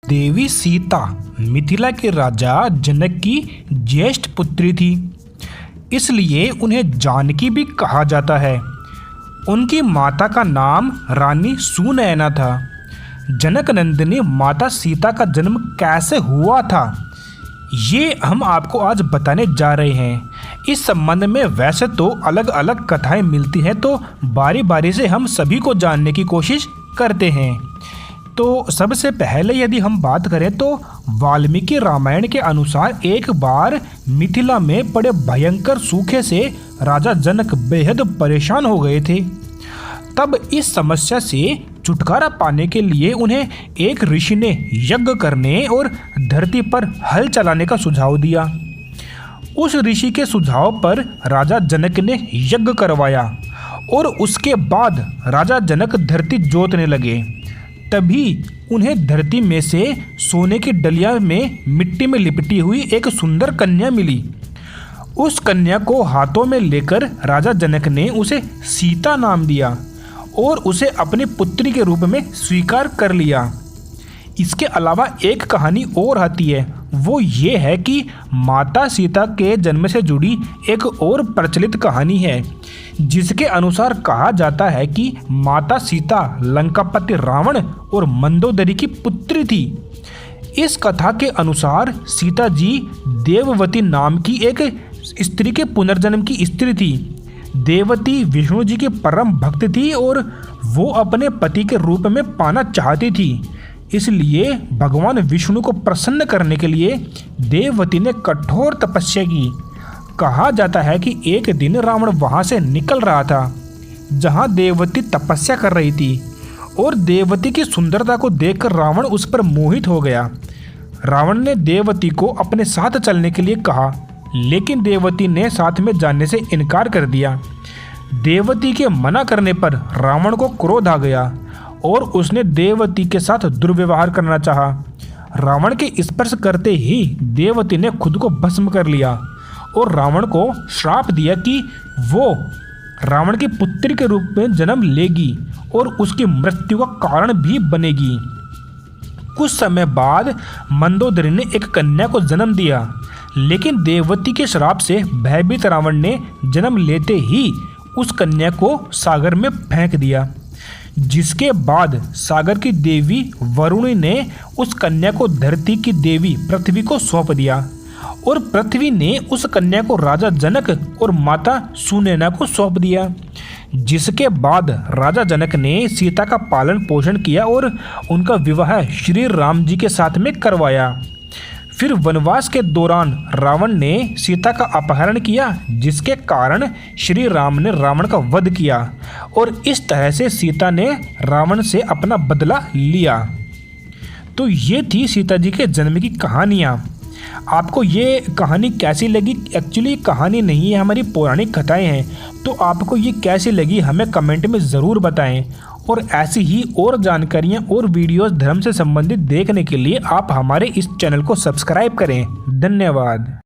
देवी सीता मिथिला के राजा जनक की ज्येष्ठ पुत्री थी, इसलिए उन्हें जानकी भी कहा जाता है। उनकी माता का नाम रानी सुनैना था। जनक नंदिनी माता सीता का जन्म कैसे हुआ था, ये हम आपको आज बताने जा रहे हैं। इस संबंध में वैसे तो अलग अलग कथाएं मिलती हैं, तो बारी बारी से हम सभी को जानने की कोशिश करते हैं। तो सबसे पहले यदि हम बात करें तो वाल्मीकि रामायण के अनुसार एक बार मिथिला में बड़े भयंकर सूखे से राजा जनक बेहद परेशान हो गए थे। तब इस समस्या से छुटकारा पाने के लिए उन्हें एक ऋषि ने यज्ञ करने और धरती पर हल चलाने का सुझाव दिया। उस ऋषि के सुझाव पर राजा जनक ने यज्ञ करवाया और उसके बाद राजा जनक धरती जोतने लगे। तभी उन्हें धरती में से सोने की डलिया में मिट्टी में लिपटी हुई एक सुंदर कन्या मिली। उस कन्या को हाथों में लेकर राजा जनक ने उसे सीता नाम दिया और उसे अपनी पुत्री के रूप में स्वीकार कर लिया। इसके अलावा एक कहानी और आती है, वो ये है कि माता सीता के जन्म से जुड़ी एक और प्रचलित कहानी है, जिसके अनुसार कहा जाता है कि माता सीता लंकापति रावण और मंदोदरी की पुत्री थी। इस कथा के अनुसार सीता जी देववती नाम की एक स्त्री के पुनर्जन्म की स्त्री थी। देववती विष्णु जी की परम भक्त थी और वो अपने पति के रूप में पाना चाहती थी। इसलिए भगवान विष्णु को प्रसन्न करने के लिए देववती ने कठोर तपस्या की। कहा जाता है कि एक दिन रावण वहां से निकल रहा था जहां देववती तपस्या कर रही थी, और देववती की सुंदरता को देखकर रावण उस पर मोहित हो गया। रावण ने देववती को अपने साथ चलने के लिए कहा, लेकिन देववती ने साथ में जाने से इनकार कर दिया। देववती के मना करने पर रावण को क्रोध आ गया और उसने देववती के साथ दुर्व्यवहार करना चाहा। रावण के स्पर्श करते ही देववती ने खुद को भस्म कर लिया और रावण को श्राप दिया कि वो रावण की पुत्री के रूप में जन्म लेगी और उसकी मृत्यु का कारण भी बनेगी। कुछ समय बाद मंदोदरी ने एक कन्या को जन्म दिया, लेकिन देववती के श्राप से भयभीत रावण ने जन्म लेते ही उस कन्या को सागर में फेंक दिया, जिसके बाद सागर की देवी वरुणी ने उस कन्या को धरती की देवी पृथ्वी को सौंप दिया और पृथ्वी ने उस कन्या को राजा जनक और माता सुनैना को सौंप दिया। जिसके बाद राजा जनक ने सीता का पालन पोषण किया और उनका विवाह श्री राम जी के साथ में करवाया। फिर वनवास के दौरान रावण ने सीता का अपहरण किया, जिसके कारण श्री राम ने रावण का वध किया और इस तरह से सीता ने रावण से अपना बदला लिया। तो ये थी सीता जी के जन्म की कहानियाँ। आपको ये कहानी कैसी लगी? एक्चुअली कहानी नहीं है, हमारी पौराणिक कथाएं हैं। तो आपको ये कैसी लगी हमें कमेंट में ज़रूर बताएं। और ऐसी ही और जानकारियाँ और वीडियोस धर्म से संबंधित देखने के लिए आप हमारे इस चैनल को सब्सक्राइब करें। धन्यवाद।